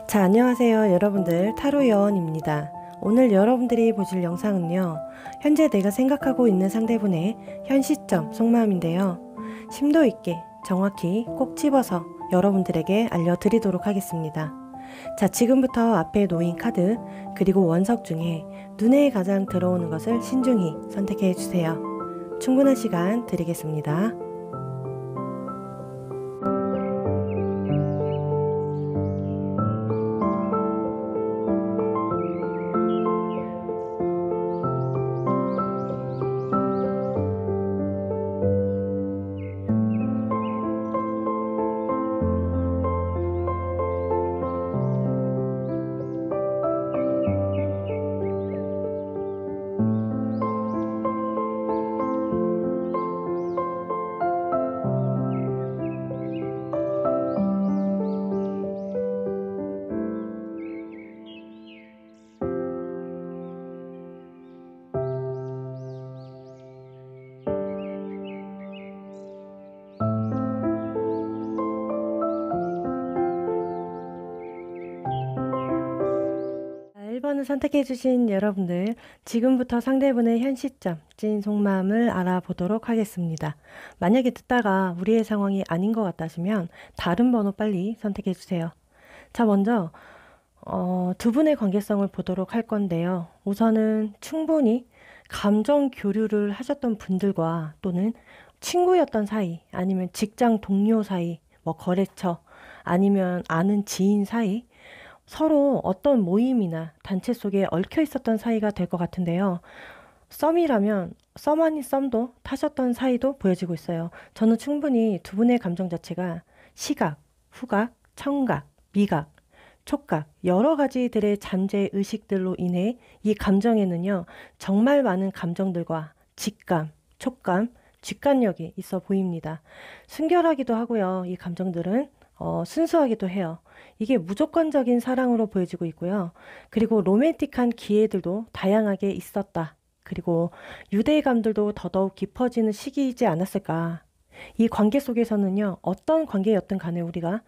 자, 안녕하세요. 여러분들 타로 여원입니다. 오늘 여러분들이 보실 영상은요, 현재 내가 생각하고 있는 상대분의 현 시점 속마음인데요. 심도 있게 정확히 꼭 집어서 여러분들에게 알려드리도록 하겠습니다. 자, 지금부터 앞에 놓인 카드 그리고 원석 중에 눈에 가장 들어오는 것을 신중히 선택해 주세요. 충분한 시간 드리겠습니다. 자, 1번을 선택해주신 여러분들, 지금부터 상대분의 현 시점, 찐 속마음을 알아보도록 하겠습니다. 만약에 듣다가 우리의 상황이 아닌 것 같다시면 다른 번호 빨리 선택해주세요. 자, 먼저 두 분의 관계성을 보도록 할 건데요. 우선은 충분히 감정 교류를 하셨던 분들과 또는 친구였던 사이, 아니면 직장 동료 사이, 뭐 거래처, 아니면 아는 지인 사이, 서로 어떤 모임이나 단체 속에 얽혀 있었던 사이가 될 것 같은데요. 썸이라면 썸 아닌 썸도 타셨던 사이도 보여지고 있어요. 저는 충분히 두 분의 감정 자체가 시각, 후각, 청각, 미각, 촉각, 여러 가지들의 잠재 의식들로 인해 이 감정에는요, 정말 많은 감정들과 직감, 촉감, 직관력이 있어 보입니다. 순결하기도 하고요. 이 감정들은 순수하기도 해요. 이게 무조건적인 사랑으로 보여지고 있고요. 그리고 로맨틱한 기회들도 다양하게 있었다. 그리고 유대감들도 더더욱 깊어지는 시기이지 않았을까. 이 관계 속에서는요, 어떤 관계였든 간에 우리가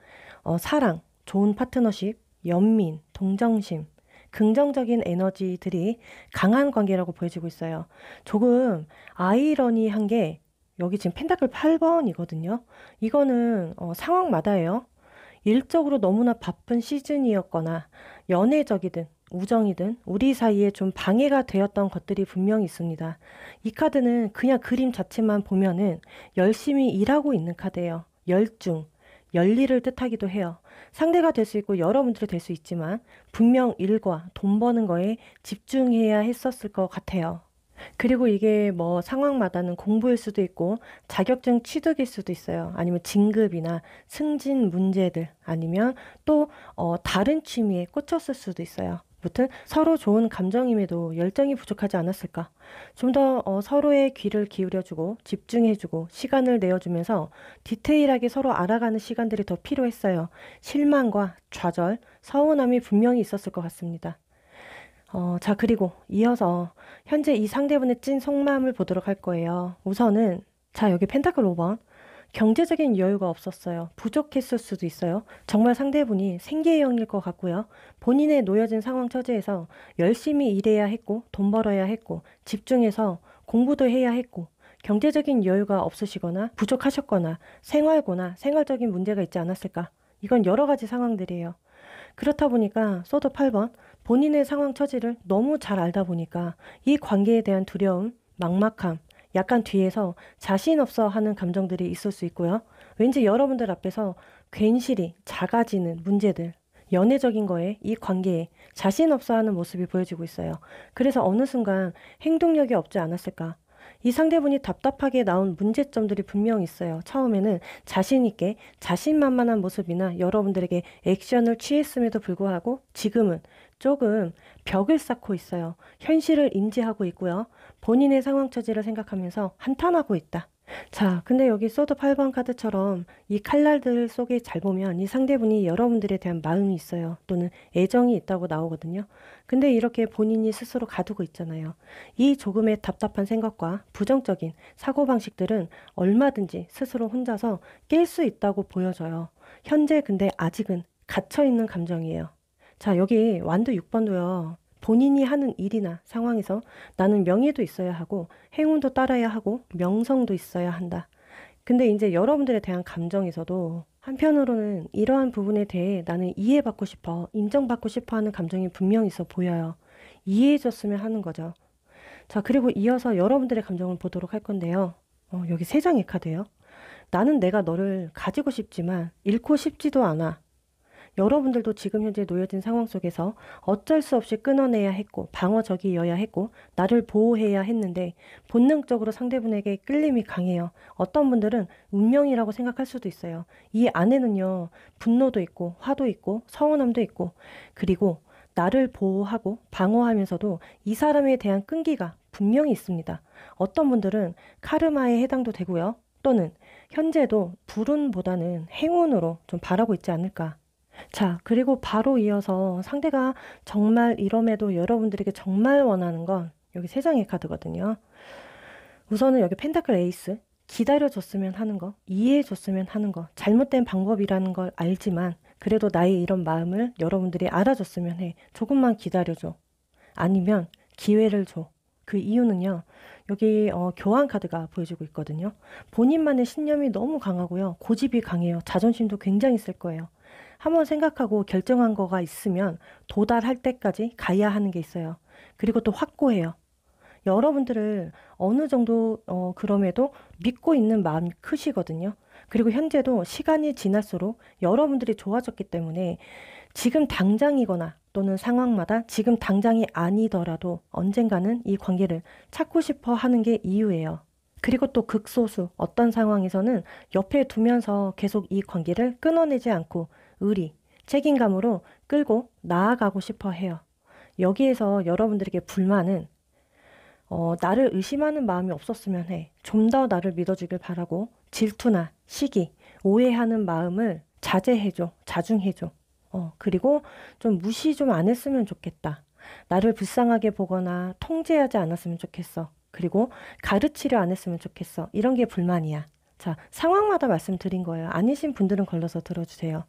사랑, 좋은 파트너십, 연민, 동정심, 긍정적인 에너지들이 강한 관계라고 보여지고 있어요. 조금 아이러니한 게 여기 지금 펜타클 8번이거든요. 이거는 상황마다예요. 일적으로 너무나 바쁜 시즌이었거나 연애적이든 우정이든 우리 사이에 좀 방해가 되었던 것들이 분명히 있습니다. 이 카드는 그냥 그림 자체만 보면은 열심히 일하고 있는 카드예요. 열중, 열일을 뜻하기도 해요. 상대가 될 수 있고 여러분들이 될 수 있지만 분명 일과 돈 버는 거에 집중해야 했었을 것 같아요. 그리고 이게 뭐 상황마다는 공부일 수도 있고 자격증 취득일 수도 있어요. 아니면 진급이나 승진 문제들, 아니면 또 다른 취미에 꽂혔을 수도 있어요. 무튼 서로 좋은 감정임에도 열정이 부족하지 않았을까. 좀 더 서로의 귀를 기울여주고 집중해주고 시간을 내어주면서 디테일하게 서로 알아가는 시간들이 더 필요했어요. 실망과 좌절, 서운함이 분명히 있었을 것 같습니다. 자, 그리고 이어서 현재 이 상대분의 찐 속마음을 보도록 할 거예요. 우선은, 자, 여기 펜타클 5번. 경제적인 여유가 없었어요. 부족했을 수도 있어요. 정말 상대분이 생계형일 것 같고요. 본인의 놓여진 상황 처지에서 열심히 일해야 했고, 돈 벌어야 했고, 집중해서 공부도 해야 했고, 경제적인 여유가 없으시거나 부족하셨거나 생활고나 생활적인 문제가 있지 않았을까. 이건 여러 가지 상황들이에요. 그렇다 보니까 소드 8번, 본인의 상황 처지를 너무 잘 알다 보니까 이 관계에 대한 두려움, 막막함, 약간 뒤에서 자신 없어 하는 감정들이 있을 수 있고요. 왠지 여러분들 앞에서 괜시리 작아지는 문제들, 연애적인 거에 이 관계에 자신 없어 하는 모습이 보여지고 있어요. 그래서 어느 순간 행동력이 없지 않았을까. 이 상대분이 답답하게 나온 문제점들이 분명히 있어요. 처음에는 자신 있게 자신만만한 모습이나 여러분들에게 액션을 취했음에도 불구하고 지금은 조금 벽을 쌓고 있어요. 현실을 인지하고 있고요. 본인의 상황 처지를 생각하면서 한탄하고 있다. 자, 근데 여기 소드 8번 카드처럼 이 칼날들 속에 잘 보면 이 상대분이 여러분들에 대한 마음이 있어요. 또는 애정이 있다고 나오거든요. 근데 이렇게 본인이 스스로 가두고 있잖아요. 이 조금의 답답한 생각과 부정적인 사고방식들은 얼마든지 스스로 혼자서 깰 수 있다고 보여져요. 현재 근데 아직은 갇혀있는 감정이에요. 자, 여기 완두 6번도요. 본인이 하는 일이나 상황에서 나는 명예도 있어야 하고 행운도 따라야 하고 명성도 있어야 한다. 근데 이제 여러분들에 대한 감정에서도 한편으로는 이러한 부분에 대해 나는 이해받고 싶어, 인정받고 싶어 하는 감정이 분명히 있어 보여요. 이해해줬으면 하는 거죠. 자, 그리고 이어서 여러분들의 감정을 보도록 할 건데요. 여기 세 장의 카드예요. 나는 내가 너를 가지고 싶지만 잃고 싶지도 않아. 여러분들도 지금 현재 놓여진 상황 속에서 어쩔 수 없이 끊어내야 했고 방어적이어야 했고 나를 보호해야 했는데 본능적으로 상대분에게 끌림이 강해요. 어떤 분들은 운명이라고 생각할 수도 있어요. 이 안에는요, 분노도 있고 화도 있고 서운함도 있고 그리고 나를 보호하고 방어하면서도 이 사람에 대한 끈기가 분명히 있습니다. 어떤 분들은 카르마에 해당도 되고요. 또는 현재도 불운보다는 행운으로 좀 바라고 있지 않을까. 자, 그리고 바로 이어서 상대가 정말 이럼에도 여러분들에게 정말 원하는 건 여기 세 장의 카드거든요. 우선은 여기 펜타클 에이스, 기다려줬으면 하는 거, 이해해줬으면 하는 거, 잘못된 방법이라는 걸 알지만 그래도 나의 이런 마음을 여러분들이 알아줬으면 해. 조금만 기다려줘. 아니면 기회를 줘. 그 이유는요. 여기 교환 카드가 보여주고 있거든요. 본인만의 신념이 너무 강하고요. 고집이 강해요. 자존심도 굉장히 쓸 거예요. 한번 생각하고 결정한 거가 있으면 도달할 때까지 가야 하는 게 있어요. 그리고 또 확고해요. 여러분들을 어느 정도 그럼에도 믿고 있는 마음이 크시거든요. 그리고 현재도 시간이 지날수록 여러분들이 좋아졌기 때문에 지금 당장이거나 또는 상황마다 지금 당장이 아니더라도 언젠가는 이 관계를 찾고 싶어 하는 게 이유예요. 그리고 또 극소수 어떤 상황에서는 옆에 두면서 계속 이 관계를 끊어내지 않고 의리, 책임감으로 끌고 나아가고 싶어 해요. 여기에서 여러분들에게 불만은 나를 의심하는 마음이 없었으면 해. 좀 더 나를 믿어주길 바라고 질투나 시기, 오해하는 마음을 자제해줘, 자중해줘. 그리고 좀 무시 좀 안 했으면 좋겠다. 나를 불쌍하게 보거나 통제하지 않았으면 좋겠어. 그리고 가르치려 안 했으면 좋겠어. 이런 게 불만이야. 자, 상황마다 말씀드린 거예요. 아니신 분들은 걸러서 들어주세요.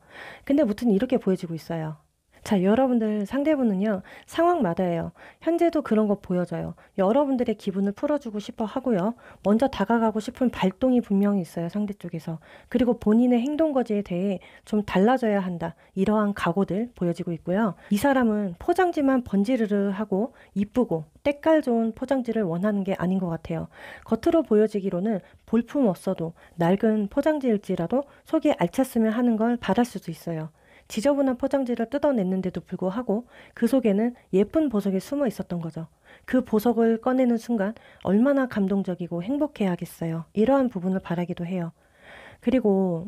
근데 무튼 이렇게 보여지고 있어요. 자, 여러분들 상대분은요, 상황마다예요. 현재도 그런 거 보여져요. 여러분들의 기분을 풀어주고 싶어 하고요. 먼저 다가가고 싶은 발동이 분명히 있어요, 상대 쪽에서. 그리고 본인의 행동거지에 대해 좀 달라져야 한다. 이러한 각오들 보여지고 있고요. 이 사람은 포장지만 번지르르 하고 이쁘고 때깔 좋은 포장지를 원하는 게 아닌 것 같아요. 겉으로 보여지기로는 볼품 없어도 낡은 포장지일지라도 속이 알찼으면 하는 걸 바랄 수도 있어요. 지저분한 포장지를 뜯어냈는데도 불구하고 그 속에는 예쁜 보석이 숨어 있었던 거죠. 그 보석을 꺼내는 순간 얼마나 감동적이고 행복해야겠어요. 이러한 부분을 바라기도 해요. 그리고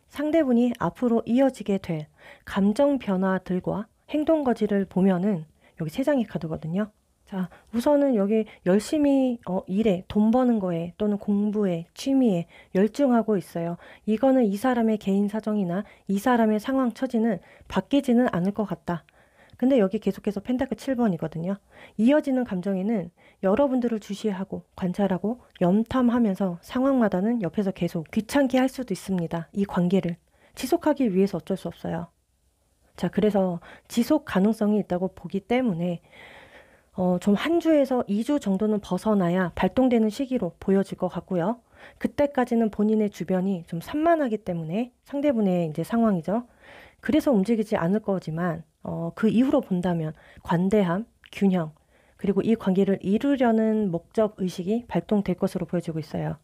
상대분이 앞으로 이어지게 될 감정 변화들과 행동 거지를 보면은 여기 세 장의 카드거든요. 자, 우선은 여기 열심히 일에, 돈 버는 거에 또는 공부에, 취미에 열중하고 있어요. 이거는 이 사람의 개인 사정이나 이 사람의 상황 처지는 바뀌지는 않을 것 같다. 근데 여기 계속해서 펜타클 7번이거든요. 이어지는 감정에는 여러분들을 주시하고 관찰하고 염탐하면서 상황마다는 옆에서 계속 귀찮게 할 수도 있습니다. 이 관계를 지속하기 위해서 어쩔 수 없어요. 자, 그래서 지속 가능성이 있다고 보기 때문에 좀 한 주에서 2주 정도는 벗어나야 발동되는 시기로 보여질 것 같고요. 그때까지는 본인의 주변이 좀 산만하기 때문에 상대분의 이제 상황이죠. 그래서 움직이지 않을 거지만 그 이후로 본다면 관대함, 균형, 그리고 이 관계를 이루려는 목적 의식이 발동될 것으로 보여지고 있어요.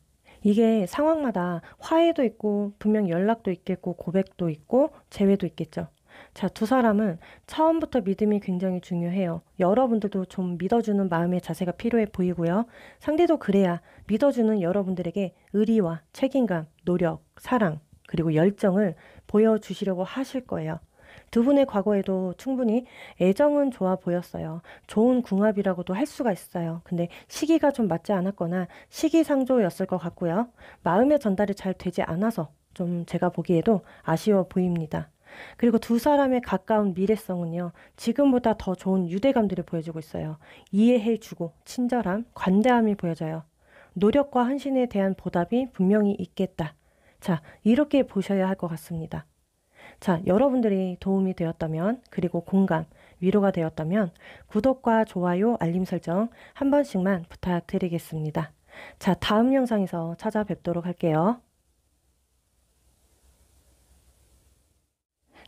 이게 상황마다 화해도 있고 분명 연락도 있겠고 고백도 있고 재회도 있겠죠. 자, 두 사람은 처음부터 믿음이 굉장히 중요해요. 여러분들도 좀 믿어주는 마음의 자세가 필요해 보이고요. 상대도 그래야 믿어주는 여러분들에게 의리와 책임감, 노력, 사랑, 그리고 열정을 보여주시려고 하실 거예요. 두 분의 과거에도 충분히 애정은 좋아 보였어요. 좋은 궁합이라고도 할 수가 있어요. 근데 시기가 좀 맞지 않았거나 시기상조였을 것 같고요. 마음의 전달이 잘 되지 않아서 좀 제가 보기에도 아쉬워 보입니다. 그리고 두 사람의 가까운 미래성은요, 지금보다 더 좋은 유대감들을 보여주고 있어요. 이해해주고, 친절함, 관대함이 보여져요. 노력과 헌신에 대한 보답이 분명히 있겠다. 자, 이렇게 보셔야 할 것 같습니다. 자, 여러분들이 도움이 되었다면, 그리고 공감, 위로가 되었다면 구독과 좋아요, 알림 설정 한 번씩만 부탁드리겠습니다. 자, 다음 영상에서 찾아뵙도록 할게요.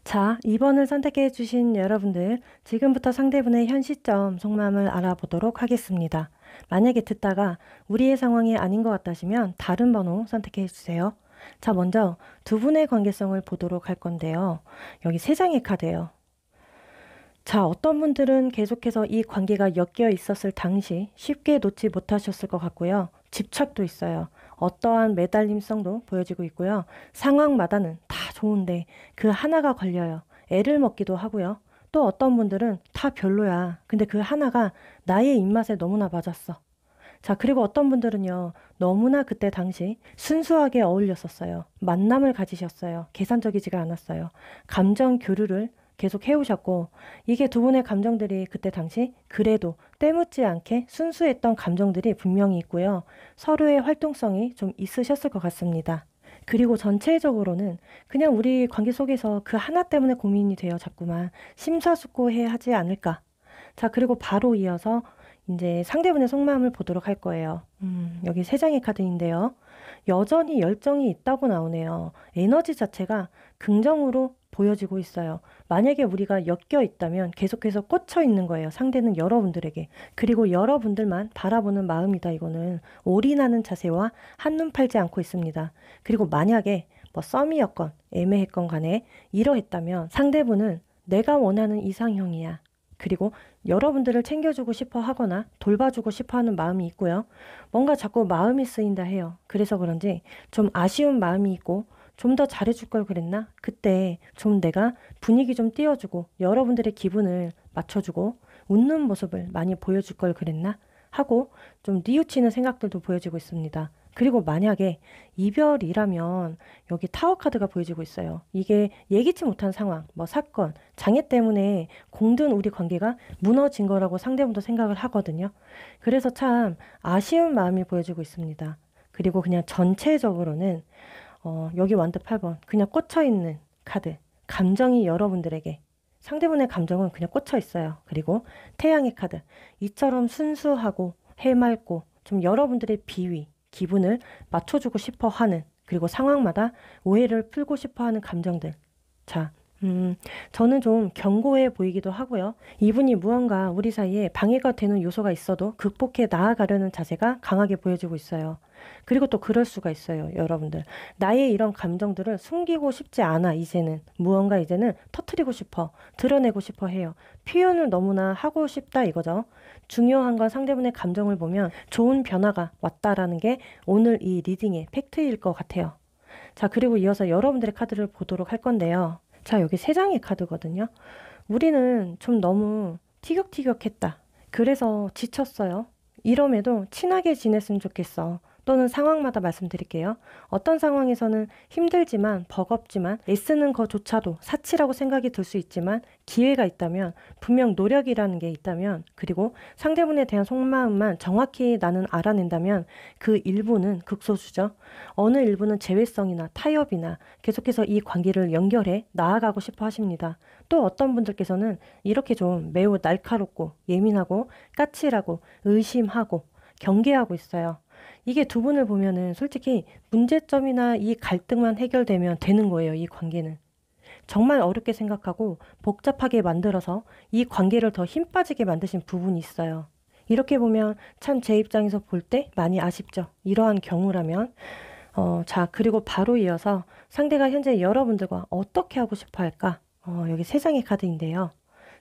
자, 2번을 선택해 주신 여러분들, 지금부터 상대분의 현 시점 속마음을 알아보도록 하겠습니다. 만약에 듣다가 우리의 상황이 아닌 것 같다시면 다른 번호 선택해 주세요. 자, 먼저 두 분의 관계성을 보도록 할 건데요. 여기 세 장의 카드예요. 자, 어떤 분들은 계속해서 이 관계가 엮여 있었을 당시 쉽게 놓지 못하셨을 것 같고요. 집착도 있어요. 어떠한 매달림성도 보여지고 있고요. 상황마다는 다 좋은데 그 하나가 걸려요. 애를 먹기도 하고요. 또 어떤 분들은 다 별로야. 근데 그 하나가 나의 입맛에 너무나 맞았어. 자, 그리고 어떤 분들은요, 너무나 그때 당시 순수하게 어울렸었어요. 만남을 가지셨어요. 계산적이지가 않았어요. 감정 교류를 계속 해오셨고, 이게 두 분의 감정들이 그때 당시 그래도 때묻지 않게 순수했던 감정들이 분명히 있고요. 서로의 활동성이 좀 있으셨을 것 같습니다. 그리고 전체적으로는 그냥 우리 관계 속에서 그 하나 때문에 고민이 돼요. 자꾸만 심사숙고해 하지 않을까. 자, 그리고 바로 이어서 이제 상대분의 속마음을 보도록 할 거예요. 여기 세 장의 카드인데요. 여전히 열정이 있다고 나오네요. 에너지 자체가 긍정으로 보여지고 있어요. 만약에 우리가 엮여 있다면 계속해서 꽂혀 있는 거예요. 상대는 여러분들에게. 그리고 여러분들만 바라보는 마음이다. 이거는 올인하는 자세와 한눈 팔지 않고 있습니다. 그리고 만약에 뭐 썸이었건 애매했건 간에 이러했다면 상대분은 내가 원하는 이상형이야. 그리고 여러분들을 챙겨주고 싶어 하거나 돌봐주고 싶어 하는 마음이 있고요. 뭔가 자꾸 마음이 쓰인다 해요. 그래서 그런지 좀 아쉬운 마음이 있고 좀 더 잘해줄 걸 그랬나? 그때 좀 내가 분위기 좀 띄워주고 여러분들의 기분을 맞춰주고 웃는 모습을 많이 보여줄 걸 그랬나? 하고 좀 뉘우치는 생각들도 보여지고 있습니다. 그리고 만약에 이별이라면 여기 타워 카드가 보여지고 있어요. 이게 예기치 못한 상황, 뭐 사건, 장애 때문에 공든 우리 관계가 무너진 거라고 상대분도 생각을 하거든요. 그래서 참 아쉬운 마음이 보여지고 있습니다. 그리고 그냥 전체적으로는 여기 완드 8번 그냥 꽂혀있는 카드. 감정이 여러분들에게 상대분의 감정은 그냥 꽂혀 있어요. 그리고 태양의 카드. 이처럼 순수하고 해맑고 좀 여러분들의 비위, 기분을 맞춰주고 싶어 하는 그리고 상황마다 오해를 풀고 싶어 하는 감정들. 자, 저는 좀 견고해 보이기도 하고요. 이분이 무언가 우리 사이에 방해가 되는 요소가 있어도 극복해 나아가려는 자세가 강하게 보여지고 있어요. 그리고 또 그럴 수가 있어요, 여러분들. 나의 이런 감정들을 숨기고 싶지 않아, 이제는. 무언가 이제는 터트리고 싶어, 드러내고 싶어 해요. 표현을 너무나 하고 싶다 이거죠. 중요한 건 상대분의 감정을 보면 좋은 변화가 왔다라는 게 오늘 이 리딩의 팩트일 것 같아요. 자, 그리고 이어서 여러분들의 카드를 보도록 할 건데요. 자, 여기 세 장의 카드거든요. 우리는 좀 너무 티격태격했다. 그래서 지쳤어요. 이럼에도 친하게 지냈으면 좋겠어. 또는 상황마다 말씀드릴게요. 어떤 상황에서는 힘들지만 버겁지만 애쓰는 것조차도 사치라고 생각이 들 수 있지만 기회가 있다면 분명 노력이라는 게 있다면 그리고 상대분에 대한 속마음만 정확히 나는 알아낸다면 그 일부는 극소수죠. 어느 일부는 재회성이나 타협이나 계속해서 이 관계를 연결해 나아가고 싶어 하십니다. 또 어떤 분들께서는 이렇게 좀 매우 날카롭고 예민하고 까칠하고 의심하고 경계하고 있어요. 이게 두 분을 보면은 솔직히 문제점이나 이 갈등만 해결되면 되는 거예요, 이 관계는. 정말 어렵게 생각하고 복잡하게 만들어서 이 관계를 더 힘 빠지게 만드신 부분이 있어요. 이렇게 보면 참 제 입장에서 볼 때 많이 아쉽죠. 이러한 경우라면. 자, 그리고 바로 이어서 상대가 현재 여러분들과 어떻게 하고 싶어 할까? 여기 세 장의 카드인데요.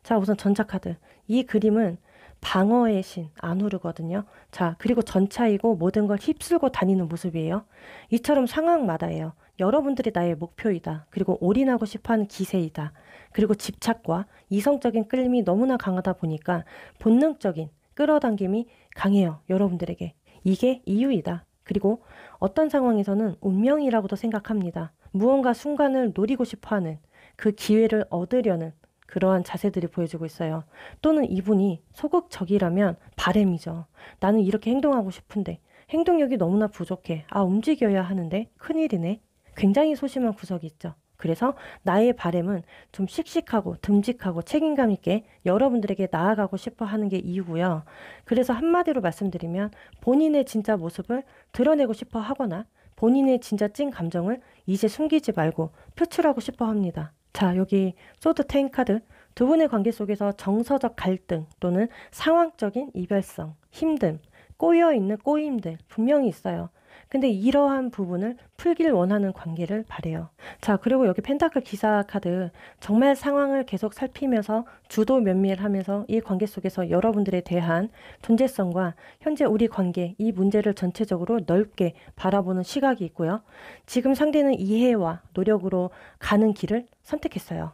자, 우선 전자카드. 이 그림은 방어의 신, 안후르거든요. 자, 그리고 전차이고 모든 걸 휩쓸고 다니는 모습이에요. 이처럼 상황마다예요. 여러분들이 나의 목표이다. 그리고 올인하고 싶어하는 기세이다. 그리고 집착과 이성적인 끌림이 너무나 강하다 보니까 본능적인 끌어당김이 강해요. 여러분들에게. 이게 이유이다. 그리고 어떤 상황에서는 운명이라고도 생각합니다. 무언가 순간을 노리고 싶어하는 그 기회를 얻으려는 그러한 자세들이 보여지고 있어요. 또는 이분이 소극적이라면 바램이죠. 나는 이렇게 행동하고 싶은데 행동력이 너무나 부족해. 아, 움직여야 하는데 큰일이네. 굉장히 소심한 구석이 있죠. 그래서 나의 바람은 좀 씩씩하고 듬직하고 책임감 있게 여러분들에게 나아가고 싶어 하는 게 이유고요. 그래서 한마디로 말씀드리면 본인의 진짜 모습을 드러내고 싶어 하거나 본인의 진짜 찐 감정을 이제 숨기지 말고 표출하고 싶어 합니다. 자, 여기 소드 10 카드. 두 분의 관계 속에서 정서적 갈등 또는 상황적인 이별성, 힘듦, 꼬여있는 꼬임들 분명히 있어요. 근데 이러한 부분을 풀길 원하는 관계를 바래요. 자, 그리고 여기 펜타클 기사 카드. 정말 상황을 계속 살피면서 주도 면밀하면서 이 관계 속에서 여러분들에 대한 존재성과 현재 우리 관계, 이 문제를 전체적으로 넓게 바라보는 시각이 있고요. 지금 상대는 이해와 노력으로 가는 길을 선택했어요.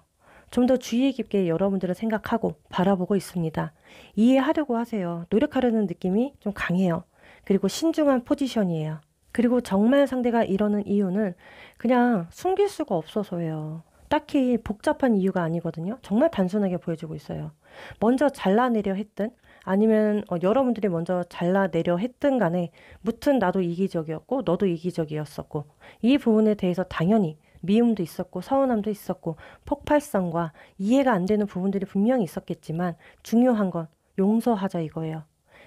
좀 더 주의 깊게 여러분들을 생각하고 바라보고 있습니다. 이해하려고 하세요. 노력하려는 느낌이 좀 강해요. 그리고 신중한 포지션이에요. 그리고 정말 상대가 이러는 이유는 그냥 숨길 수가 없어서예요. 딱히 복잡한 이유가 아니거든요. 정말 단순하게 보여주고 있어요. 먼저 잘라내려 했든 아니면 여러분들이 먼저 잘라내려 했든 간에 무튼 나도 이기적이었고 너도 이기적이었었고 이 부분에 대해서 당연히 미움도 있었고 서운함도 있었고 폭발성과 이해가 안 되는 부분들이 분명히 있었겠지만 중요한 건 용서하자 이거예요.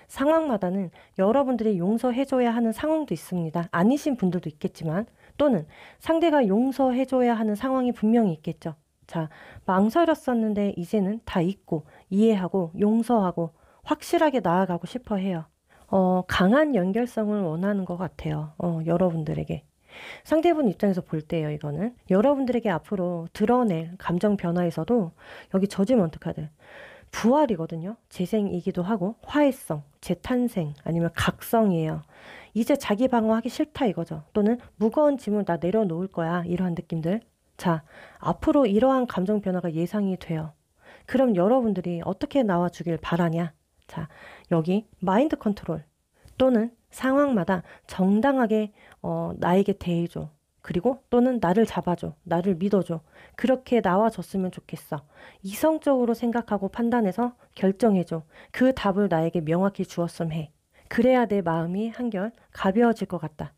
상황마다는 여러분들이 용서해줘야 하는 상황도 있습니다. 아니신 분들도 있겠지만 또는 상대가 용서해줘야 하는 상황이 분명히 있겠죠. 자, 망설였었는데 이제는 다 잊고 이해하고 용서하고 확실하게 나아가고 싶어 해요. 강한 연결성을 원하는 것 같아요. 여러분들에게. 상대분 입장에서 볼 때요, 이거는. 여러분들에게 앞으로 드러낼 감정 변화에서도 여기 저지먼트 카드. 부활이거든요. 재생이기도 하고 화해성, 재탄생 아니면 각성이에요. 이제 자기 방어하기 싫다 이거죠. 또는 무거운 짐을 나 내려놓을 거야. 이러한 느낌들. 자, 앞으로 이러한 감정 변화가 예상이 돼요. 그럼 여러분들이 어떻게 나와주길 바라냐? 자, 여기 마인드 컨트롤 또는 상황마다 정당하게 나에게 대해줘. 그리고 또는 나를 잡아줘. 나를 믿어줘. 그렇게 나와줬으면 좋겠어. 이성적으로 생각하고 판단해서 결정해줘. 그 답을 나에게 명확히 주었음 해. 그래야 내 마음이 한결 가벼워질 것 같다.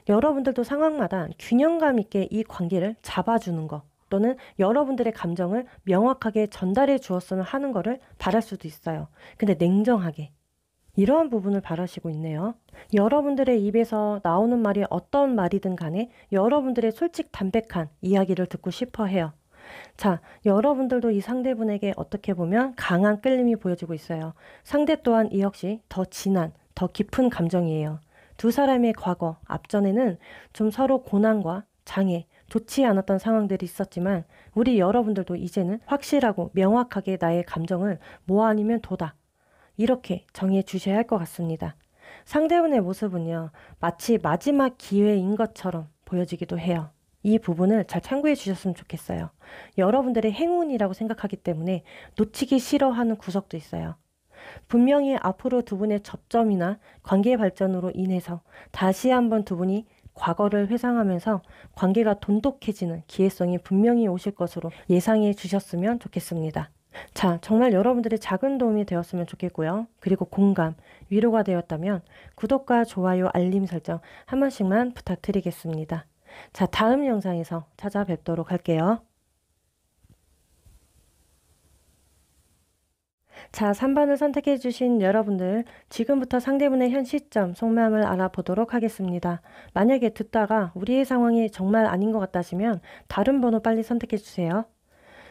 여러분들도 상황마다 균형감 있게 이 관계를 잡아주는 거 또는 여러분들의 감정을 명확하게 전달해 주었으면 하는 거를 바랄 수도 있어요. 근데 냉정하게. 이러한 부분을 바라시고 있네요. 여러분들의 입에서 나오는 말이 어떤 말이든 간에 여러분들의 솔직 담백한 이야기를 듣고 싶어 해요. 자, 여러분들도 이 상대분에게 어떻게 보면 강한 끌림이 보여지고 있어요. 상대 또한 이 역시 더 진한, 더 깊은 감정이에요. 두 사람의 과거, 앞전에는 좀 서로 고난과 장애, 좋지 않았던 상황들이 있었지만 우리 여러분들도 이제는 확실하고 명확하게 나의 감정을 뭐 아니면 도다. 이렇게 정해 주셔야 할 것 같습니다. 상대분의 모습은요, 마치 마지막 기회인 것처럼 보여지기도 해요. 이 부분을 잘 참고해 주셨으면 좋겠어요. 여러분들의 행운이라고 생각하기 때문에 놓치기 싫어하는 구석도 있어요. 분명히 앞으로 두 분의 접점이나 관계 발전으로 인해서 다시 한번 두 분이 과거를 회상하면서 관계가 돈독해지는 기회성이 분명히 오실 것으로 예상해 주셨으면 좋겠습니다. 자, 정말 여러분들의 작은 도움이 되었으면 좋겠고요. 그리고 공감, 위로가 되었다면 구독과 좋아요, 알림 설정 한 번씩만 부탁드리겠습니다. 자, 다음 영상에서 찾아뵙도록 할게요. 자, 3번을 선택해 주신 여러분들, 지금부터 상대분의 현 시점, 속마음을 알아보도록 하겠습니다. 만약에 듣다가 우리의 상황이 정말 아닌 것 같다시면 다른 번호 빨리 선택해 주세요.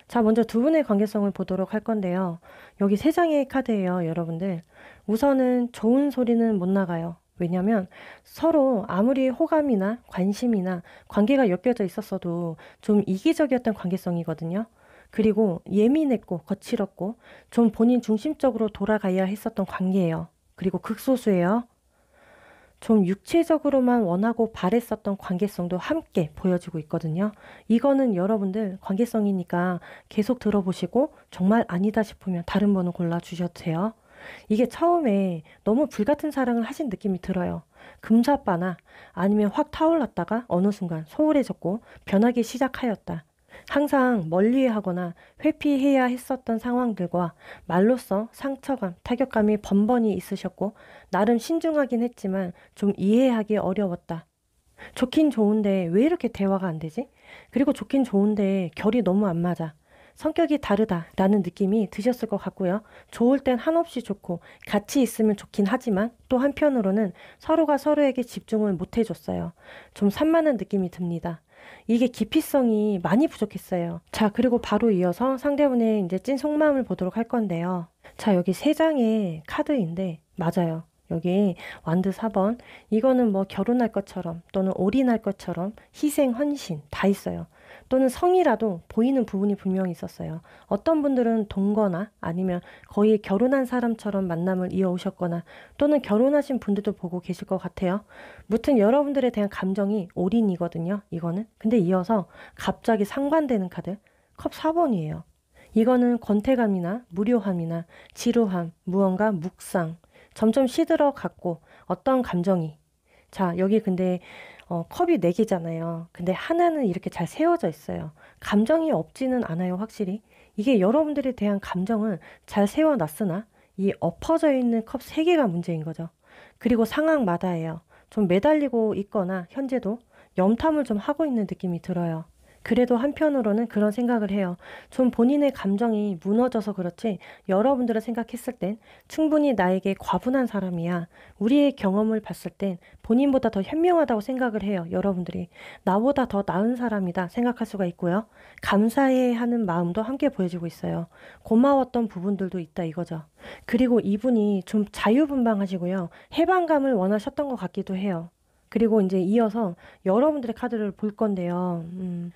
자, 먼저 두 분의 관계성을 보도록 할 건데요. 여기 세 장의 카드예요, 여러분들. 우선은 좋은 소리는 못 나가요. 왜냐면 서로 아무리 호감이나 관심이나 관계가 엮여져 있었어도 좀 이기적이었던 관계성이거든요. 그리고 예민했고 거칠었고 좀 본인 중심적으로 돌아가야 했었던 관계예요. 그리고 극소수예요. 좀 육체적으로만 원하고 바랬었던 관계성도 함께 보여지고 있거든요. 이거는 여러분들 관계성이니까 계속 들어보시고 정말 아니다 싶으면 다른 번호 골라주셔도 돼요. 이게 처음에 너무 불같은 사랑을 하신 느낌이 들어요. 금사빠나 아니면 확 타올랐다가 어느 순간 소홀해졌고 변하기 시작하였다. 항상 멀리하거나 회피해야 했었던 상황들과 말로써 상처감, 타격감이 번번이 있으셨고 나름 신중하긴 했지만 좀 이해하기 어려웠다. 좋긴 좋은데 왜 이렇게 대화가 안 되지? 그리고 좋긴 좋은데 결이 너무 안 맞아. 성격이 다르다라는 느낌이 드셨을 것 같고요. 좋을 땐 한없이 좋고 같이 있으면 좋긴 하지만 또 한편으로는 서로가 서로에게 집중을 못 해줬어요. 좀 산만한 느낌이 듭니다. 이게 깊이성이 많이 부족했어요. 자, 그리고 바로 이어서 상대분의 이제 찐 속마음을 보도록 할 건데요. 자, 여기 세 장의 카드인데, 맞아요. 여기 완드 4번. 이거는 뭐 결혼할 것처럼 또는 올인할 것처럼 희생, 헌신 다 있어요. 또는 성이라도 보이는 부분이 분명히 있었어요. 어떤 분들은 동거나 아니면 거의 결혼한 사람처럼 만남을 이어오셨거나 또는 결혼하신 분들도 보고 계실 것 같아요. 무튼 여러분들에 대한 감정이 올인이거든요. 이거는. 근데 이어서 갑자기 상반되는 카드. 컵 4번이에요. 이거는 권태감이나 무료함이나 지루함, 무언가 묵상, 점점 시들어 갔고 어떤 감정이. 자, 여기 근데 컵이 4개잖아요. 근데 하나는 이렇게 잘 세워져 있어요. 감정이 없지는 않아요, 확실히. 이게 여러분들에 대한 감정을 잘 세워놨으나 이 엎어져 있는 컵 3개가 문제인 거죠. 그리고 상황마다예요. 좀 매달리고 있거나 현재도 염탐을 좀 하고 있는 느낌이 들어요. 그래도 한편으로는 그런 생각을 해요. 좀 본인의 감정이 무너져서 그렇지 여러분들을 생각했을 땐 충분히 나에게 과분한 사람이야. 우리의 경험을 봤을 땐 본인보다 더 현명하다고 생각을 해요. 여러분들이. 나보다 더 나은 사람이다 생각할 수가 있고요. 감사해 하는 마음도 함께 보여지고 있어요. 고마웠던 부분들도 있다 이거죠. 그리고 이분이 좀 자유분방하시고요. 해방감을 원하셨던 것 같기도 해요. 그리고 이제 이어서 여러분들의 카드를 볼 건데요.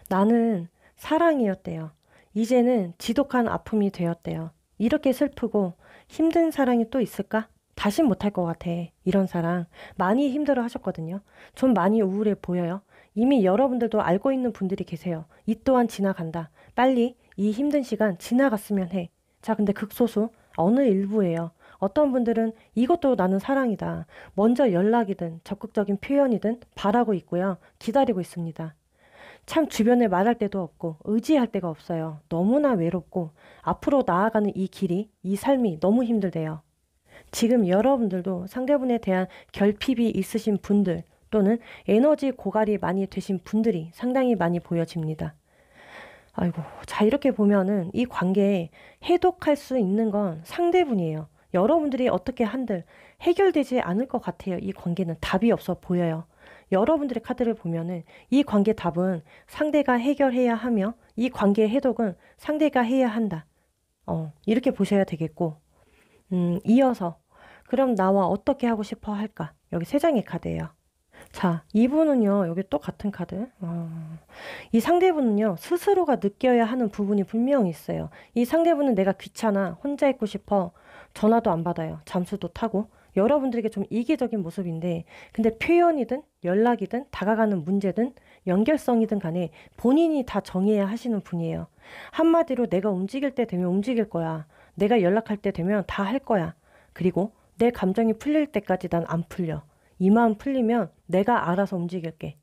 나는 사랑이었대요. 이제는 지독한 아픔이 되었대요. 이렇게 슬프고 힘든 사랑이 또 있을까? 다신 못할 것 같아. 이런 사랑. 많이 힘들어 하셨거든요. 좀 많이 우울해 보여요. 이미 여러분들도 알고 있는 분들이 계세요. 이 또한 지나간다. 빨리 이 힘든 시간 지나갔으면 해. 자, 근데 극소수 어느 일부예요. 어떤 분들은 이것도 나는 사랑이다. 먼저 연락이든 적극적인 표현이든 바라고 있고요. 기다리고 있습니다. 참 주변에 말할 데도 없고 의지할 데가 없어요. 너무나 외롭고 앞으로 나아가는 이 길이, 이 삶이 너무 힘들대요. 지금 여러분들도 상대분에 대한 결핍이 있으신 분들 또는 에너지 고갈이 많이 되신 분들이 상당히 많이 보여집니다. 아이고, 자, 이렇게 보면은 이 관계에 해독할 수 있는 건 상대분이에요. 여러분들이 어떻게 한들 해결되지 않을 것 같아요. 이 관계는 답이 없어 보여요. 여러분들의 카드를 보면은 이 관계 답은 상대가 해결해야 하며 이 관계의 해독은 상대가 해야 한다. 이렇게 보셔야 되겠고, 이어서 그럼 나와 어떻게 하고 싶어 할까? 여기 세 장의 카드예요. 자, 이분은요, 여기 또 같은 카드. 이 상대분은요, 스스로가 느껴야 하는 부분이 분명히 있어요. 이 상대분은 내가 귀찮아, 혼자 있고 싶어, 전화도 안 받아요. 잠수도 타고. 여러분들에게 좀 이기적인 모습인데, 근데 표현이든 연락이든 다가가는 문제든 연결성이든 간에 본인이 다 정해야 하시는 분이에요. 한마디로 내가 움직일 때 되면 움직일 거야. 내가 연락할 때 되면 다 할 거야. 그리고 내 감정이 풀릴 때까지 난 안 풀려. 이 마음 풀리면 내가 알아서 움직일게.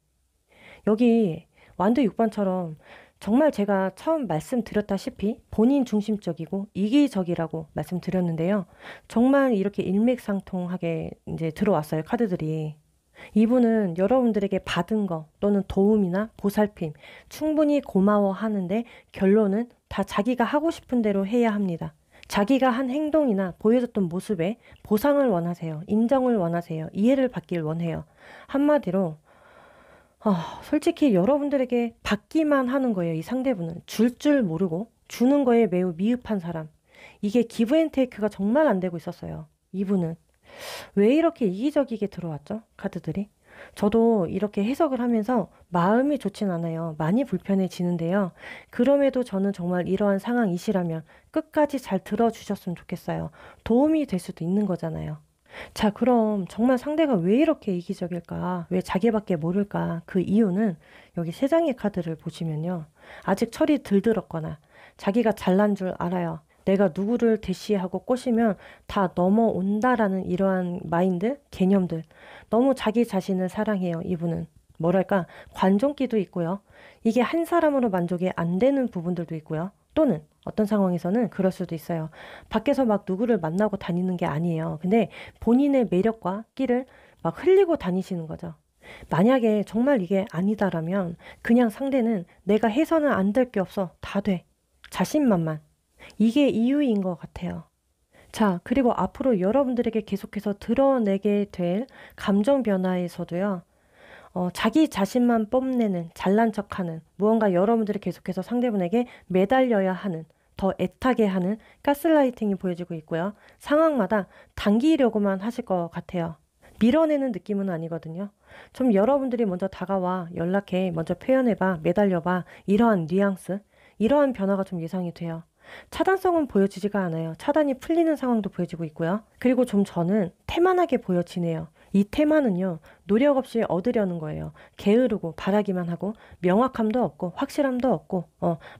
여기 완두 6번처럼 정말 제가 처음 말씀드렸다시피 본인 중심적이고 이기적이라고 말씀드렸는데요. 정말 이렇게 일맥상통하게 이제 들어왔어요, 카드들이. 이분은 여러분들에게 받은 거 또는 도움이나 보살핌 충분히 고마워하는데 결론은 다 자기가 하고 싶은 대로 해야 합니다. 자기가 한 행동이나 보여줬던 모습에 보상을 원하세요. 인정을 원하세요. 이해를 받길 원해요. 한마디로 솔직히 여러분들에게 받기만 하는 거예요. 이 상대분은. 줄 모르고 주는 거에 매우 미흡한 사람. 이게 기브앤테이크가 정말 안 되고 있었어요. 이분은. 왜 이렇게 이기적이게 들어왔죠? 카드들이. 저도 이렇게 해석을 하면서 마음이 좋진 않아요. 많이 불편해지는데요. 그럼에도 저는 정말 이러한 상황이시라면 끝까지 잘 들어주셨으면 좋겠어요. 도움이 될 수도 있는 거잖아요. 자, 그럼 정말 상대가 왜 이렇게 이기적일까? 왜 자기밖에 모를까? 그 이유는 여기 세 장의 카드를 보시면요. 아직 철이 들들었거나 자기가 잘난 줄 알아요. 내가 누구를 대시하고 꼬시면 다 넘어온다라는 이러한 마인드, 개념들. 너무 자기 자신을 사랑해요, 이분은. 뭐랄까, 관종기도 있고요. 이게 한 사람으로 만족이 안 되는 부분들도 있고요. 또는 어떤 상황에서는 그럴 수도 있어요. 밖에서 막 누구를 만나고 다니는 게 아니에요. 근데 본인의 매력과 끼를 막 흘리고 다니시는 거죠. 만약에 정말 이게 아니다라면 그냥 상대는 내가 해서는 안 될 게 없어. 다 돼. 자신만만. 이게 이유인 것 같아요. 자, 그리고 앞으로 여러분들에게 계속해서 드러내게 될 감정 변화에서도요. 자기 자신만 뽐내는, 잘난 척하는, 무언가 여러분들이 계속해서 상대분에게 매달려야 하는, 더 애타게 하는 가스라이팅이 보여지고 있고요. 상황마다 당기려고만 하실 것 같아요. 밀어내는 느낌은 아니거든요. 좀 여러분들이 먼저 다가와, 연락해, 먼저 표현해봐, 매달려봐, 이러한 뉘앙스, 이러한 변화가 좀 예상이 돼요. 차단성은 보여지지가 않아요. 차단이 풀리는 상황도 보여지고 있고요. 그리고 좀 저는 태만하게 보여지네요. 이 태만은요, 노력 없이 얻으려는 거예요. 게으르고 바라기만 하고 명확함도 없고 확실함도 없고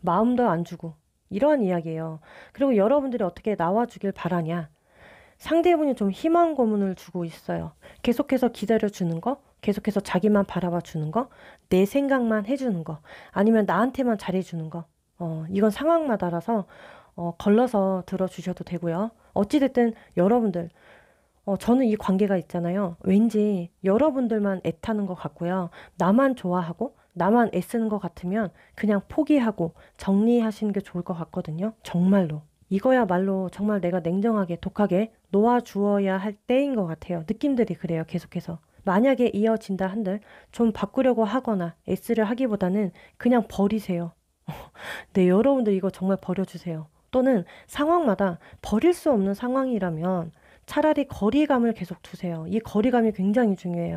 마음도 안 주고 이러한 이야기예요. 그리고 여러분들이 어떻게 나와주길 바라냐? 상대분이 좀 희망 고문을 주고 있어요. 계속해서 기다려주는 거, 계속해서 자기만 바라봐 주는 거, 내 생각만 해주는 거, 아니면 나한테만 잘해주는 거. 이건 상황마다라서 걸러서 들어주셔도 되고요. 어찌됐든 여러분들, 저는 이 관계가 있잖아요. 왠지 여러분들만 애타는 것 같고요. 나만 좋아하고 나만 애쓰는 것 같으면 그냥 포기하고 정리하시는 게 좋을 것 같거든요. 정말로. 이거야말로 정말 내가 냉정하게 독하게 놓아주어야 할 때인 것 같아요. 느낌들이 그래요. 계속해서. 만약에 이어진다 한들 좀 바꾸려고 하거나 애쓰려 하기보다는 그냥 버리세요. 네, 여러분들 이거 정말 버려주세요. 또는 상황마다 버릴 수 없는 상황이라면 차라리 거리감을 계속 두세요. 이 거리감이 굉장히 중요해요.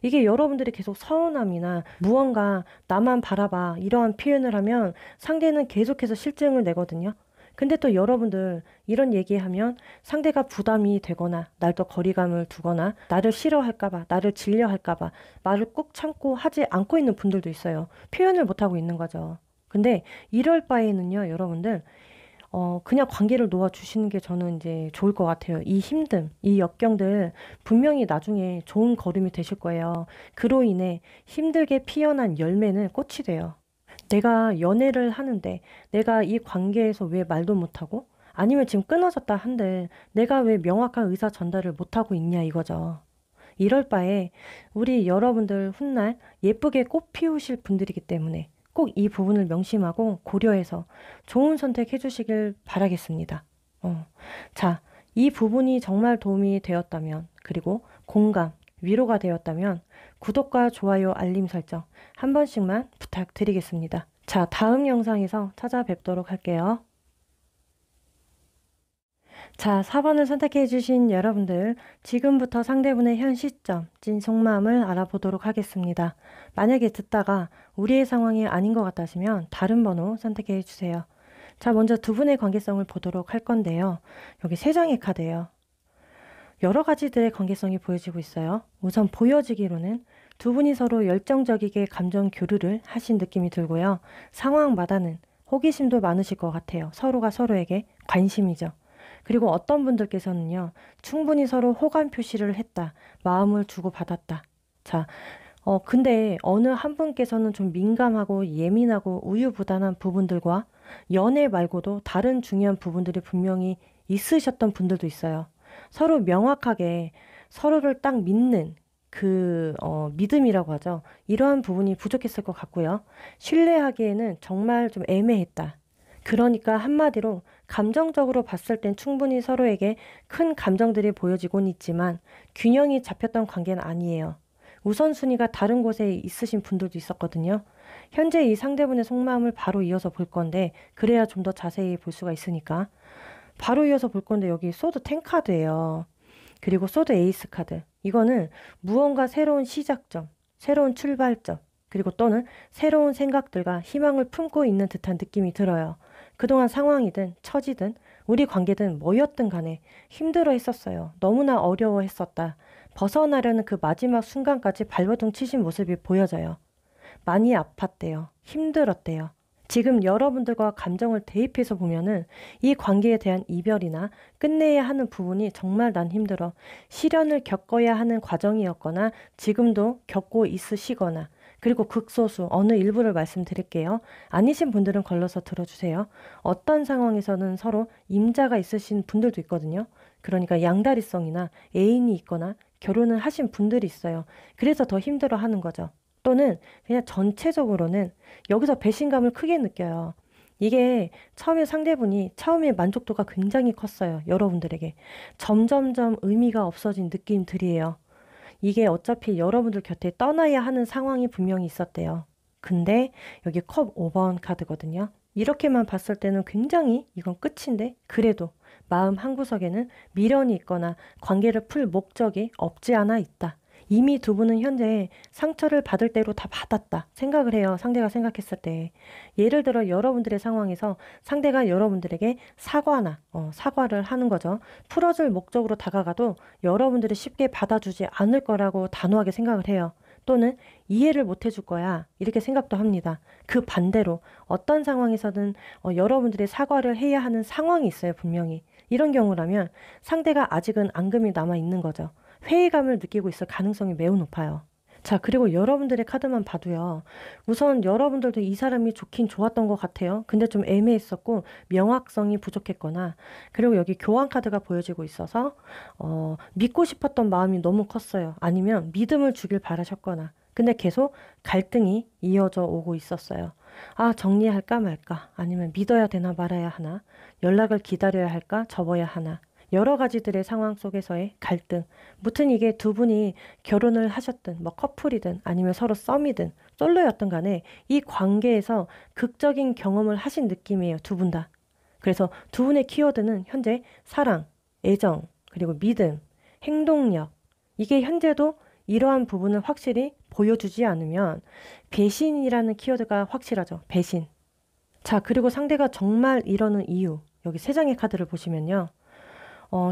이게 여러분들이 계속 서운함이나 무언가 나만 바라봐 이러한 표현을 하면 상대는 계속해서 실증을 내거든요. 근데 또 여러분들 이런 얘기하면 상대가 부담이 되거나 날 또 거리감을 두거나 나를 싫어할까봐 나를 질려할까봐 말을 꾹 참고 하지 않고 있는 분들도 있어요. 표현을 못하고 있는 거죠. 근데 이럴 바에는요, 여러분들 그냥 관계를 놓아주시는 게 저는 이제 좋을 것 같아요. 이 힘듦, 이 역경들 분명히 나중에 좋은 걸음이 되실 거예요. 그로 인해 힘들게 피어난 열매는 꽃이 돼요. 내가 연애를 하는데 내가 이 관계에서 왜 말도 못하고 아니면 지금 끊어졌다 한들 내가 왜 명확한 의사 전달을 못하고 있냐 이거죠. 이럴 바에 우리 여러분들 훗날 예쁘게 꽃 피우실 분들이기 때문에 꼭 이 부분을 명심하고 고려해서 좋은 선택 해주시길 바라겠습니다. 자, 이 부분이 정말 도움이 되었다면, 그리고 공감, 위로가 되었다면, 구독과 좋아요, 알림 설정 한 번씩만 부탁드리겠습니다. 자, 다음 영상에서 찾아뵙도록 할게요. 자, 4번을 선택해 주신 여러분들, 지금부터 상대분의 현 시점, 찐 속마음을 알아보도록 하겠습니다. 만약에 듣다가 우리의 상황이 아닌 것 같다시면 다른 번호 선택해 주세요. 자, 먼저 두 분의 관계성을 보도록 할 건데요. 여기 세 장의 카드예요. 여러 가지들의 관계성이 보여지고 있어요. 우선 보여지기로는 두 분이 서로 열정적이게 감정 교류를 하신 느낌이 들고요. 상황마다는 호기심도 많으실 것 같아요. 서로가 서로에게 관심이죠. 그리고 어떤 분들께서는요, 충분히 서로 호감 표시를 했다. 마음을 주고받았다. 자, 근데 어느 한 분께서는 좀 민감하고 예민하고 우유부단한 부분들과 연애 말고도 다른 중요한 부분들이 분명히 있으셨던 분들도 있어요. 서로 명확하게 서로를 딱 믿는 그 믿음이라고 하죠. 이러한 부분이 부족했을 것 같고요. 신뢰하기에는 정말 좀 애매했다. 그러니까 한마디로 감정적으로 봤을 땐 충분히 서로에게 큰 감정들이 보여지곤 있지만 균형이 잡혔던 관계는 아니에요. 우선순위가 다른 곳에 있으신 분들도 있었거든요. 현재 이 상대분의 속마음을 바로 이어서 볼 건데 그래야 좀 더 자세히 볼 수가 있으니까 바로 이어서 볼 건데 여기 소드 10 카드예요. 그리고 소드 에이스 카드. 이거는 무언가 새로운 시작점, 새로운 출발점, 그리고 또는 새로운 생각들과 희망을 품고 있는 듯한 느낌이 들어요. 그동안 상황이든 처지든 우리 관계든 뭐였든 간에 힘들어 했었어요. 너무나 어려워했었다. 벗어나려는 그 마지막 순간까지 발버둥 치신 모습이 보여져요. 많이 아팠대요. 힘들었대요. 지금 여러분들과 감정을 대입해서 보면은 이 관계에 대한 이별이나 끝내야 하는 부분이 정말 난 힘들어. 시련을 겪어야 하는 과정이었거나 지금도 겪고 있으시거나 그리고 극소수 어느 일부를 말씀드릴게요. 아니신 분들은 걸러서 들어주세요. 어떤 상황에서는 서로 임자가 있으신 분들도 있거든요. 그러니까 양다리성이나 애인이 있거나 결혼을 하신 분들이 있어요. 그래서 더 힘들어 하는 거죠. 또는 그냥 전체적으로는 여기서 배신감을 크게 느껴요. 이게 처음에 상대분이 처음에 만족도가 굉장히 컸어요. 여러분들에게. 점점점 의미가 없어진 느낌들이에요. 이게 어차피 여러분들 곁에 떠나야 하는 상황이 분명히 있었대요. 근데 여기 컵 5번 카드거든요. 이렇게만 봤을 때는 굉장히 이건 끝인데 그래도 마음 한구석에는 미련이 있거나 관계를 풀 목적이 없지 않아 있다. 이미 두 분은 현재 상처를 받을 대로 다 받았다 생각을 해요. 상대가 생각했을 때. 예를 들어 여러분들의 상황에서 상대가 여러분들에게 사과를 하는 거죠. 풀어줄 목적으로 다가가도 여러분들이 쉽게 받아주지 않을 거라고 단호하게 생각을 해요. 또는 이해를 못 해줄 거야. 이렇게 생각도 합니다. 그 반대로 어떤 상황에서든 여러분들이 사과를 해야 하는 상황이 있어요. 분명히. 이런 경우라면 상대가 아직은 앙금이 남아 있는 거죠. 회의감을 느끼고 있을 가능성이 매우 높아요. 자, 그리고 여러분들의 카드만 봐도요. 우선 여러분들도 이 사람이 좋긴 좋았던 것 같아요. 근데 좀 애매했었고 명확성이 부족했거나 그리고 여기 교환 카드가 보여지고 있어서 믿고 싶었던 마음이 너무 컸어요. 아니면 믿음을 주길 바라셨거나 근데 계속 갈등이 이어져 오고 있었어요. 아, 정리할까 말까? 아니면 믿어야 되나 말아야 하나? 연락을 기다려야 할까? 접어야 하나? 여러 가지들의 상황 속에서의 갈등. 무튼 이게 두 분이 결혼을 하셨든, 뭐 커플이든, 아니면 서로 썸이든, 솔로였든 간에 이 관계에서 극적인 경험을 하신 느낌이에요. 두 분 다. 그래서 두 분의 키워드는 현재 사랑, 애정, 그리고 믿음, 행동력. 이게 현재도 이러한 부분을 확실히 보여주지 않으면 배신이라는 키워드가 확실하죠. 배신. 자, 그리고 상대가 정말 이러는 이유. 여기 세 장의 카드를 보시면요.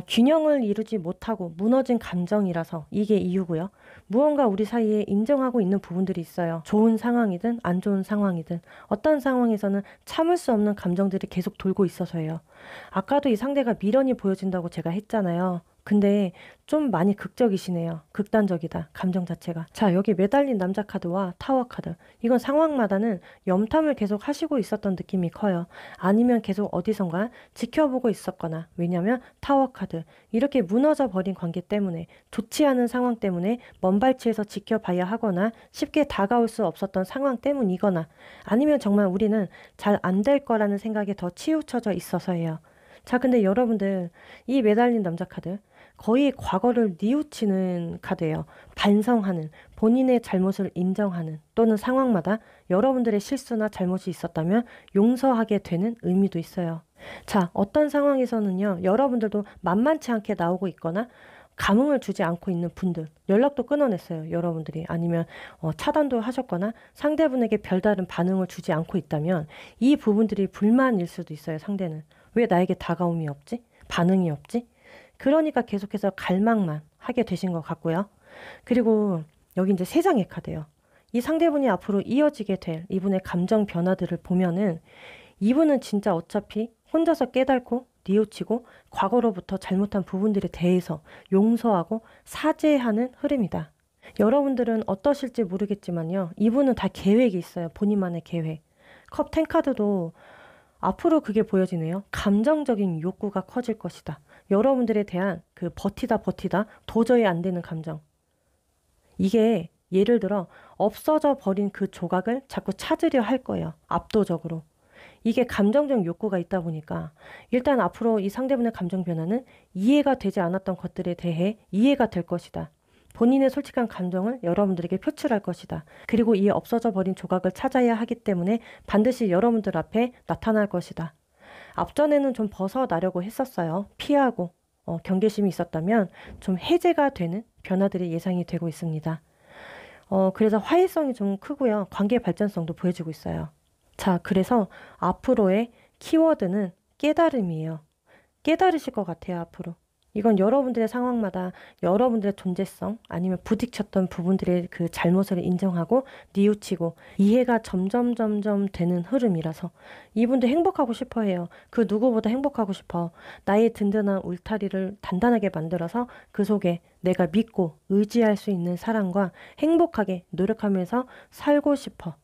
균형을 이루지 못하고 무너진 감정이라서 이게 이유고요. 무언가 우리 사이에 인정하고 있는 부분들이 있어요. 좋은 상황이든 안 좋은 상황이든 어떤 상황에서는 참을 수 없는 감정들이 계속 돌고 있어서예요. 아까도 이 상대가 미련이 보여진다고 제가 했잖아요. 근데 좀 많이 극적이시네요. 극단적이다. 감정 자체가. 자, 여기 매달린 남자 카드와 타워 카드. 이건 상황마다는 염탐을 계속 하시고 있었던 느낌이 커요. 아니면 계속 어디선가 지켜보고 있었거나 왜냐면 타워 카드. 이렇게 무너져 버린 관계 때문에 좋지 않은 상황 때문에 먼 발치에서 지켜봐야 하거나 쉽게 다가올 수 없었던 상황 때문이거나 아니면 정말 우리는 잘 안 될 거라는 생각에 더 치우쳐져 있어서예요. 자, 근데 여러분들 이 매달린 남자 카드 거의 과거를 뉘우치는 카드예요. 반성하는, 본인의 잘못을 인정하는 또는 상황마다 여러분들의 실수나 잘못이 있었다면 용서하게 되는 의미도 있어요. 자, 어떤 상황에서는요. 여러분들도 만만치 않게 나오고 있거나 감흥을 주지 않고 있는 분들 연락도 끊어냈어요. 여러분들이 아니면 차단도 하셨거나 상대분에게 별다른 반응을 주지 않고 있다면 이 부분들이 불만일 수도 있어요. 상대는. 왜 나에게 다가옴이 없지? 반응이 없지? 그러니까 계속해서 갈망만 하게 되신 것 같고요. 그리고 여기 이제 세 장의 카드예요. 이 상대분이 앞으로 이어지게 될 이분의 감정 변화들을 보면은 이분은 진짜 어차피 혼자서 깨닫고 뉘우치고 과거로부터 잘못한 부분들에 대해서 용서하고 사죄하는 흐름이다. 여러분들은 어떠실지 모르겠지만요. 이분은 다 계획이 있어요. 본인만의 계획. 컵 10 카드도 앞으로 그게 보여지네요. 감정적인 욕구가 커질 것이다. 여러분들에 대한 그 버티다 도저히 안 되는 감정. 이게 예를 들어 없어져 버린 그 조각을 자꾸 찾으려 할 거예요. 압도적으로. 이게 감정적 욕구가 있다 보니까 일단 앞으로 이 상대분의 감정 변화는 이해가 되지 않았던 것들에 대해 이해가 될 것이다. 본인의 솔직한 감정을 여러분들에게 표출할 것이다. 그리고 이 없어져 버린 조각을 찾아야 하기 때문에 반드시 여러분들 앞에 나타날 것이다. 앞전에는 좀 벗어나려고 했었어요. 피하고 경계심이 있었다면 좀 해제가 되는 변화들이 예상이 되고 있습니다. 그래서 화해성이 좀 크고요. 관계 발전성도 보여지고 있어요. 자, 그래서 앞으로의 키워드는 깨달음이에요. 깨달으실 것 같아요, 앞으로. 이건 여러분들의 상황마다 여러분들의 존재성 아니면 부딪혔던 부분들의 그 잘못을 인정하고 뉘우치고 이해가 점점 되는 흐름이라서 이분도 행복하고 싶어 해요. 그 누구보다 행복하고 싶어. 나의 든든한 울타리를 단단하게 만들어서 그 속에 내가 믿고 의지할 수 있는 사람과 행복하게 노력하면서 살고 싶어.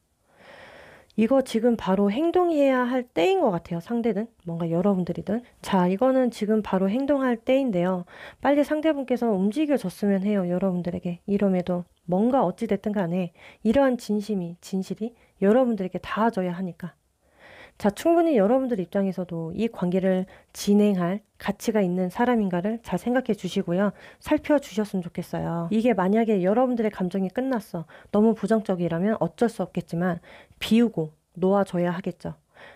이거 지금 바로 행동해야 할 때인 것 같아요. 상대든 뭔가 여러분들이든. 자, 이거는 지금 바로 행동할 때인데요. 빨리 상대분께서 움직여줬으면 해요. 여러분들에게. 이럼에도 뭔가 어찌됐든 간에 이러한 진실이 여러분들에게 닿아져야 하니까. 자, 충분히 여러분들 입장에서도 이 관계를 진행할 가치가 있는 사람인가를 잘 생각해 주시고요. 살펴주셨으면 좋겠어요. 이게 만약에 여러분들의 감정이 끝났어. 너무 부정적이라면 어쩔 수 없겠지만 비우고 놓아줘야 하겠죠.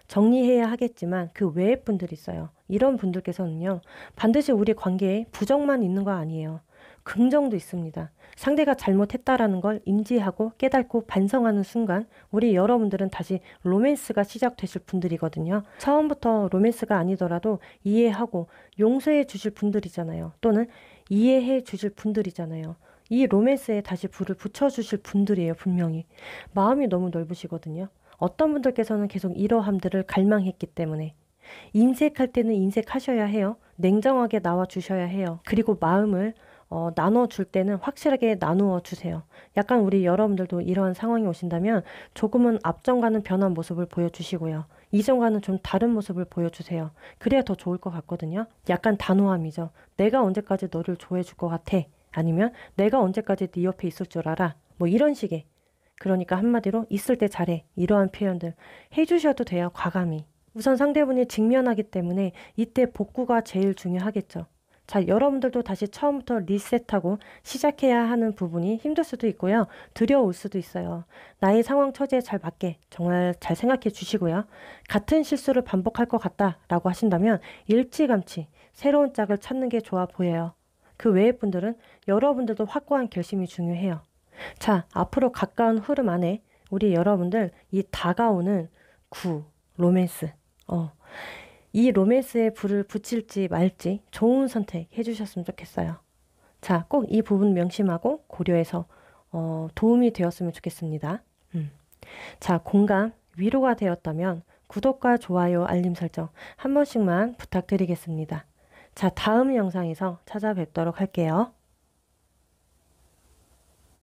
정리해야 하겠지만 그 외의 분들이 있어요. 이런 분들께서는요. 반드시 우리 관계에 부정만 있는 거 아니에요. 긍정도 있습니다. 상대가 잘못했다라는 걸 인지하고 깨닫고 반성하는 순간 우리 여러분들은 다시 로맨스가 시작되실 분들이거든요. 처음부터 로맨스가 아니더라도 이해하고 용서해 주실 분들이잖아요. 또는 이해해 주실 분들이잖아요. 이 로맨스에 다시 불을 붙여주실 분들이에요. 분명히. 마음이 너무 넓으시거든요. 어떤 분들께서는 계속 이러함들을 갈망했기 때문에 인색할 때는 인색하셔야 해요. 냉정하게 나와 주셔야 해요. 그리고 마음을 나눠줄 때는 확실하게 나누어 주세요. 약간 우리 여러분들도 이러한 상황이 오신다면 조금은 앞전과는 변한 모습을 보여주시고요. 이전과는 좀 다른 모습을 보여주세요. 그래야 더 좋을 것 같거든요. 약간 단호함이죠. 내가 언제까지 너를 좋아해 줄 것 같아? 아니면 내가 언제까지 네 옆에 있을 줄 알아? 뭐 이런 식의. 그러니까 한마디로 있을 때 잘해. 이러한 표현들 해주셔도 돼요. 과감히. 우선 상대분이 직면하기 때문에 이때 복구가 제일 중요하겠죠. 자, 여러분들도 다시 처음부터 리셋하고 시작해야 하는 부분이 힘들 수도 있고요. 두려울 수도 있어요. 나의 상황 처지에 잘 맞게 정말 잘 생각해 주시고요. 같은 실수를 반복할 것 같다라고 하신다면 일찌감치 새로운 짝을 찾는 게 좋아 보여요. 그 외의 분들은 여러분들도 확고한 결심이 중요해요. 자, 앞으로 가까운 흐름 안에 우리 여러분들 이 다가오는 로맨스. 이 로맨스에 불을 붙일지 말지 좋은 선택 해주셨으면 좋겠어요. 자, 꼭 이 부분 명심하고 고려해서 도움이 되었으면 좋겠습니다. 자, 공감, 위로가 되었다면 구독과 좋아요, 알림 설정 한 번씩만 부탁드리겠습니다. 자, 다음 영상에서 찾아뵙도록 할게요.